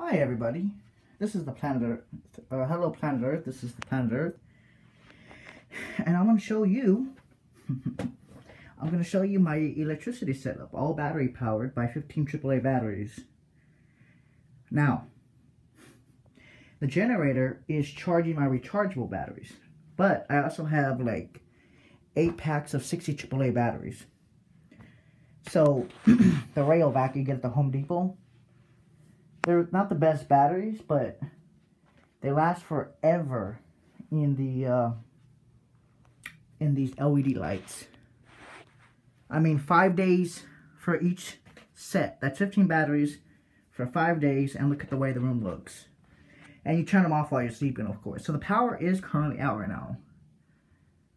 Hi everybody, this is the planet Earth. Hello planet Earth, this is the planet Earth. And I'm going to show you, my electricity setup, all battery powered by 15 AAA batteries. Now, the generator is charging my rechargeable batteries, but I also have like 8 packs of 60 AAA batteries. So, the rail vac you get at the Home Depot, they're not the best batteries, but they last forever in these LED lights. I mean, 5 days for each set. That's 15 batteries for 5 days, and look at the way the room looks. And you turn them off while you're sleeping, of course. So the power is currently out right now.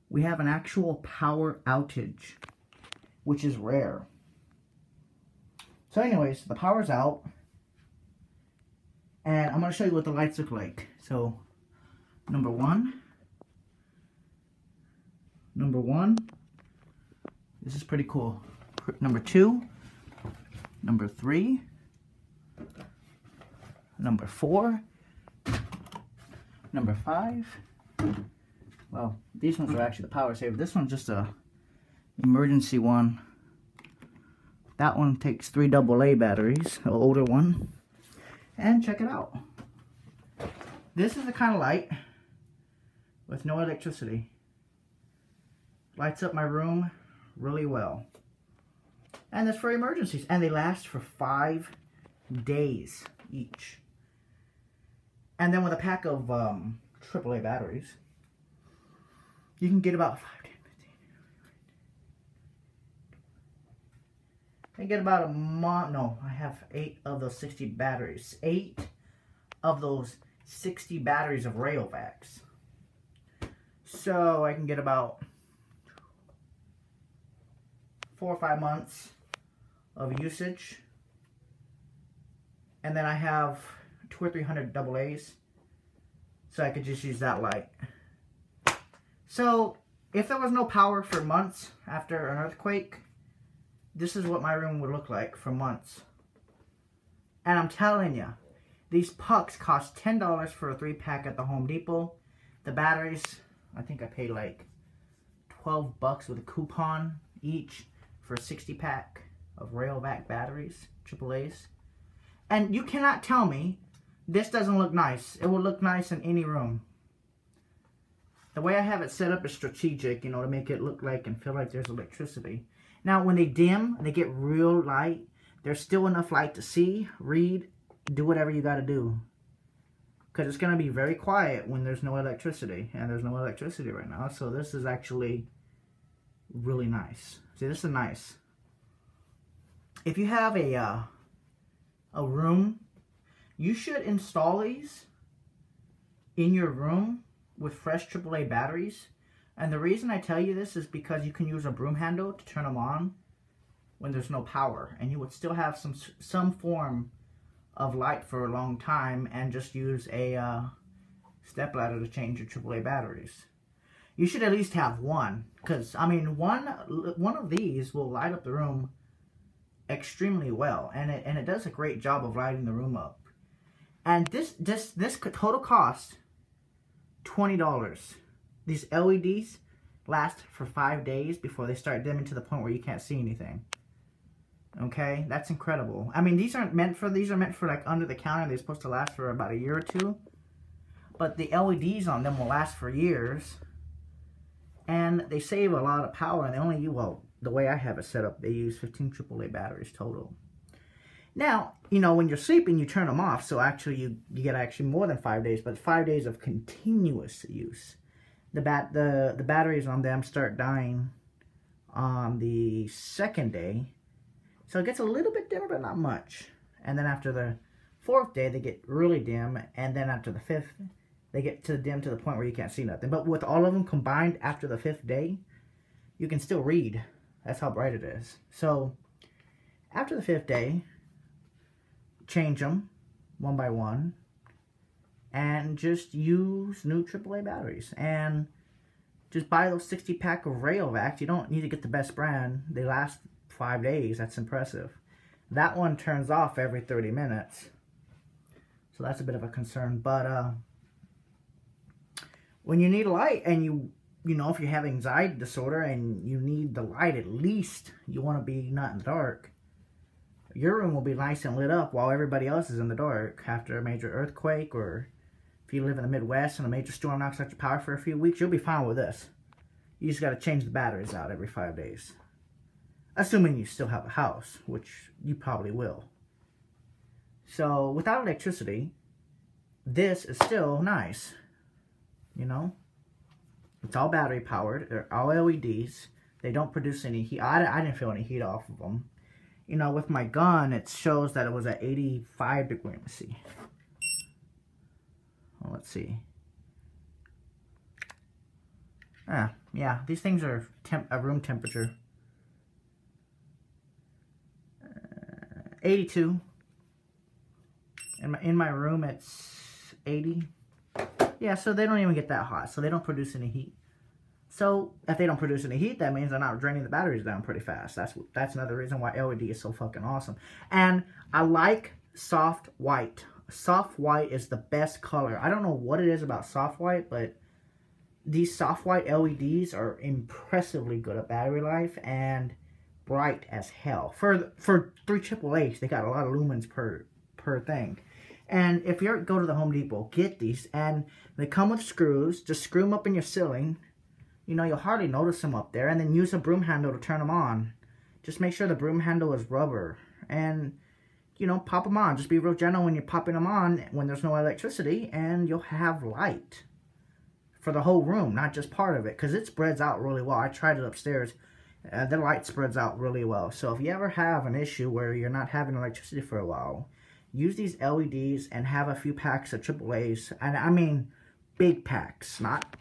We have an actual power outage, which is rare. So anyways, the power's out. And I'm going to show you what the lights look like. So, number one, this is pretty cool. Number 2, number 3, number 4, number 5. Well, these ones are actually the power saver. This one's just a emergency one. That one takes 3 AA batteries, an older one. And check it out. This is the kind of light with no electricity. Lights up my room really well. And it's for emergencies. And they last for 5 days each. And then with a pack of AAA batteries, you can get about 5, 10, 15. I get about a month. No, I have 8 of those 60 batteries. 8 of those 60 batteries of rail vacs. So I can get about 4 or 5 months of usage. And then I have 200 or 300 AA's. So I could just use that light. So if there was no power for months after an earthquake, this is what my room would look like for months. And I'm telling you, these pucks cost $10 for a 3-pack at the Home Depot. The batteries, I think I paid like $12 with a coupon each for a 60-pack of Railvac batteries, AAA's. And you cannot tell me this doesn't look nice. It will look nice in any room. The way I have it set up is strategic, you know, to make it look like and feel like there's electricity. Now, when they dim, they get real light, there's still enough light to see, read, do whatever you got to do. Because it's going to be very quiet when there's no electricity. And there's no electricity right now. So this is actually really nice. See, this is nice. If you have a room, you should install these in your room with fresh AAA batteries. And the reason I tell you this is because you can use a broom handle to turn them on when there's no power. And you would still have some form of light for a long time and just use a stepladder to change your AAA batteries. You should at least have one. Because, I mean, one of these will light up the room extremely well. And it does a great job of lighting the room up. And this total cost $20. These LEDs last for 5 days before they start dimming to the point where you can't see anything. Okay, that's incredible. I mean, these are meant for like under the counter. They're supposed to last for about a year or 2. But the LEDs on them will last for years. And they save a lot of power. And they only use, well, the way I have it set up, they use 15 AAA batteries total. Now, you know, when you're sleeping, you turn them off. So actually, you get actually more than 5 days. But 5 days of continuous use. The batteries on them start dying on the 2nd day. So it gets a little bit dimmer, but not much. And then after the 4th day, they get really dim. And then after the 5th, they get dim to the point where you can't see nothing. But with all of them combined after the 5th day, you can still read. That's how bright it is. So after the 5th day, change them one by one. And just use new AAA batteries. And just buy those 60-pack of Railvacs. You don't need to get the best brand. They last 5 days. That's impressive. That one turns off every 30 minutes. So that's a bit of a concern. But when you need light and you know, if you have anxiety disorder and you need the light, at least you want to be not in the dark. Your room will be nice and lit up while everybody else is in the dark. After a major earthquake, or if you live in the Midwest and a major storm knocks out your power for a few weeks, you'll be fine with this. You just got to change the batteries out every 5 days. Assuming you still have a house, which you probably will. So, without electricity, this is still nice. You know? It's all battery powered. They're all LEDs. They don't produce any heat. I didn't feel any heat off of them. You know, with my gun, it shows that it was at 85 degrees. Let's see. Well, let's see. Yeah, these things are room temperature. 82. In my room, it's 80. Yeah, so they don't even get that hot. So they don't produce any heat. So if they don't produce any heat, that means they're not draining the batteries down pretty fast. That's another reason why LED is so fucking awesome. And I like soft white. Soft white is the best color. I don't know what it is about soft white, but these soft white LEDs are impressively good at battery life and bright as hell. For 3 AAAs, they got a lot of lumens per thing. And if you go to the Home Depot, get these. And they come with screws. Just screw them up in your ceiling. You know, you'll hardly notice them up there. And then use a broom handle to turn them on. Just make sure the broom handle is rubber. And, you know, pop them on. Just be real gentle when you're popping them on when there's no electricity. And you'll have light for the whole room, not just part of it. Because it spreads out really well. I tried it upstairs. The light spreads out really well. So if you ever have an issue where you're not having electricity for a while, use these LEDs and have a few packs of AAAs. And I mean big packs, not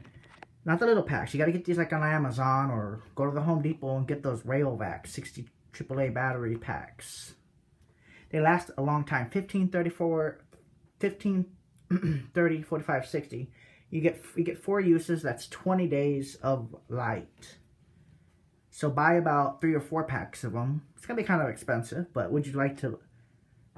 the little packs. You got to get these like on Amazon or go to the Home Depot and get those Rayovac 60 AAA battery packs. They last a long time. 15, 30, 45, 60. You get 4 uses. That's 20 days of light. So buy about 3 or 4 packs of them. It's going to be kind of expensive, but would you like to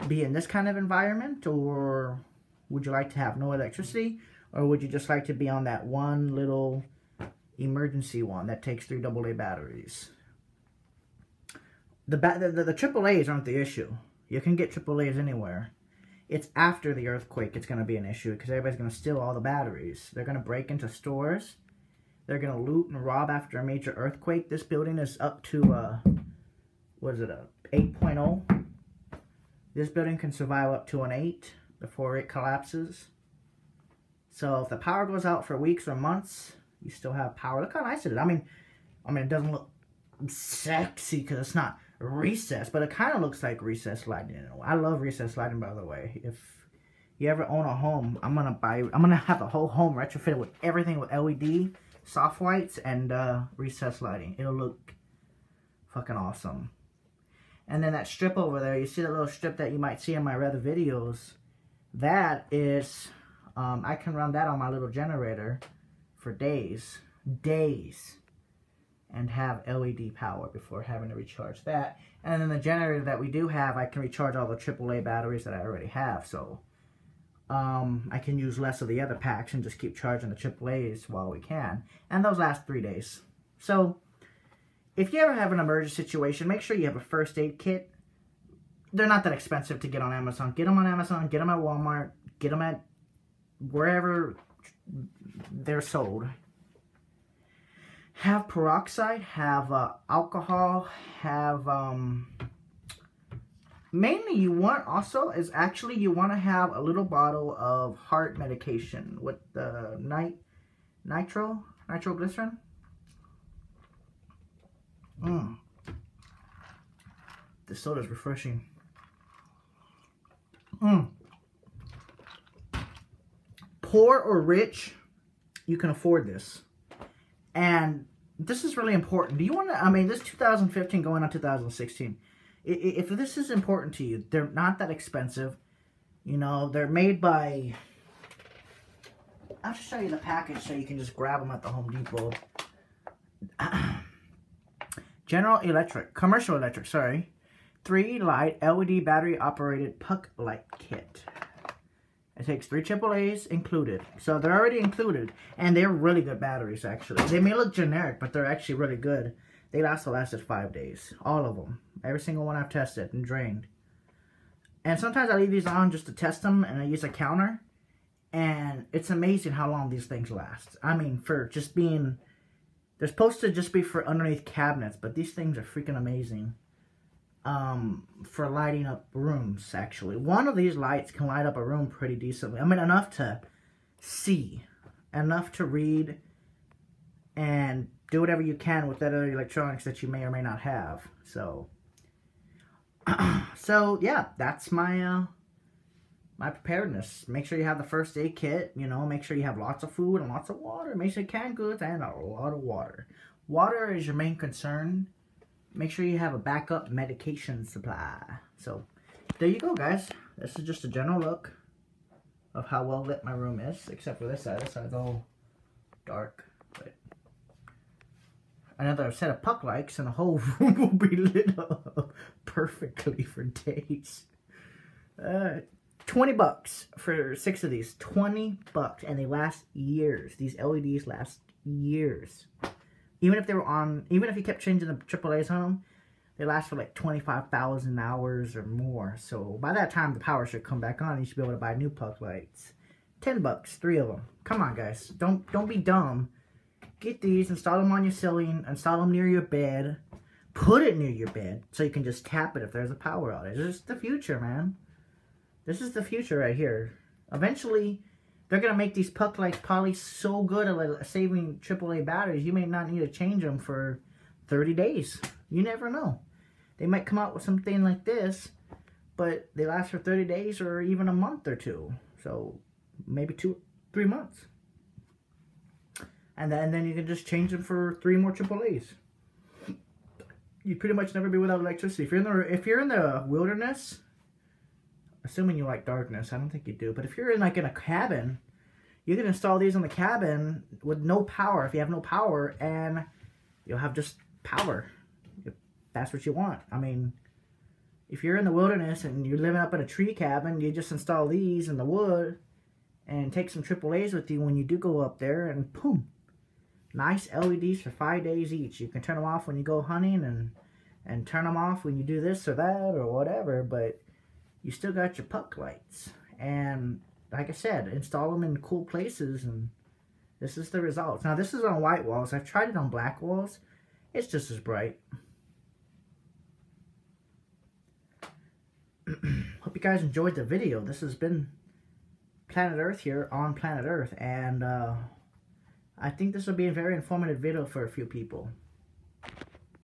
be in this kind of environment, or would you like to have no electricity, or would you just like to be on that one little emergency one that takes 3 AA batteries? The AAAs aren't the issue. You can get AAAs anywhere. It's after the earthquake it's going to be an issue, because everybody's going to steal all the batteries. They're going to break into stores. They're going to loot and rob after a major earthquake. This building is up to, what is it, a 8.0? This building can survive up to an 8 before it collapses. So if the power goes out for weeks or months, you still have power. Look how nice it is. I mean, it doesn't look sexy because it's not recessed, but it kind of looks like recessed lighting. I love recessed lighting, by the way. If you ever own a home, I'm gonna have the whole home retrofitted with everything with LED, soft whites, and recessed lighting. It'll look fucking awesome. And then that strip over there, you see that little strip that you might see in my other videos? That is, I can run that on my little generator for days, and have LED power before having to recharge that. And then the generator that we do have, I can recharge all the AAA batteries that I already have, so I can use less of the other packs and just keep charging the AAAs while we can. And those last 3 days. So if you ever have an emergency situation, make sure you have a first aid kit. They're not that expensive to get on Amazon. Get them on Amazon, get them at Walmart, get them at wherever they're sold. Have peroxide, have alcohol, have, mainly you want also is actually you want to have a little bottle of heart medication with the nitroglycerin. This soda's refreshing. Poor or rich, you can afford this. And this is really important. Do you want to, I mean, this 2015 going on 2016. If this is important to you, they're not that expensive. You know, they're made by, I'll just show you the package so you can just grab them at the Home Depot. Commercial Electric, sorry. 3 light LED battery operated puck light kit. It takes 3 AAAs included. So they're already included. And they're really good batteries, actually. They may look generic, but they're actually really good. They lasted 5 days. All of them. Every single one I've tested and drained. And sometimes I leave these on just to test them, and I use a counter. And it's amazing how long these things last. I mean, for just being... They're supposed to just be for underneath cabinets, but these things are freaking amazing. For lighting up rooms, actually. One of these lights can light up a room pretty decently. I mean, enough to see, enough to read, and do whatever you can with that other electronics that you may or may not have. So, so yeah, that's my my preparedness. Make sure you have the first aid kit. You know, make sure you have lots of food and lots of water. Make sure canned goods and a lot of water. Water is your main concern. Make sure you have a backup medication supply. So, there you go, guys. This is just a general look of how well lit my room is, except for this side. This side's all dark. But another set of puck lights, and the whole room will be lit up perfectly for days. 20 bucks for 6 of these. 20 bucks, and they last years. These LEDs last years. Even if they were on, even if you kept changing the AAAs on them, they last for like 25,000 hours or more. So by that time, the power should come back on. You should be able to buy new puck lights. 10 bucks, 3 of them. Come on, guys. Don't be dumb. Get these, install them on your ceiling, install them near your bed. Put it near your bed so you can just tap it if there's a power outage. This is the future, man. This is the future right here. Eventually, they're going to make these puck lights probably so good at saving AAA batteries, you may not need to change them for 30 days. You never know. They might come out with something like this, but they last for 30 days or even a month or 2. So, maybe 2, 3 months. And then you can just change them for 3 more AAAs. You'd pretty much never be without electricity. If you're in the wilderness... Assuming you like darkness, I don't think you do. But if you're in like in a cabin, you can install these in the cabin with no power. If you have no power, and you'll have just power. If that's what you want. I mean, if you're in the wilderness and you're living up in a tree cabin, you just install these in the wood and take some AAAs with you when you do go up there, and boom. Nice LEDs for 5 days each. You can turn them off when you go hunting and turn them off when you do this or that or whatever, but you still got your puck lights. And like I said, install them in cool places, and this is the results. Now, this is on white walls. I've tried it on black walls. It's just as bright. Hope you guys enjoyed the video. This has been Planet Earth here on Planet Earth, and I think this will be a very informative video for a few people.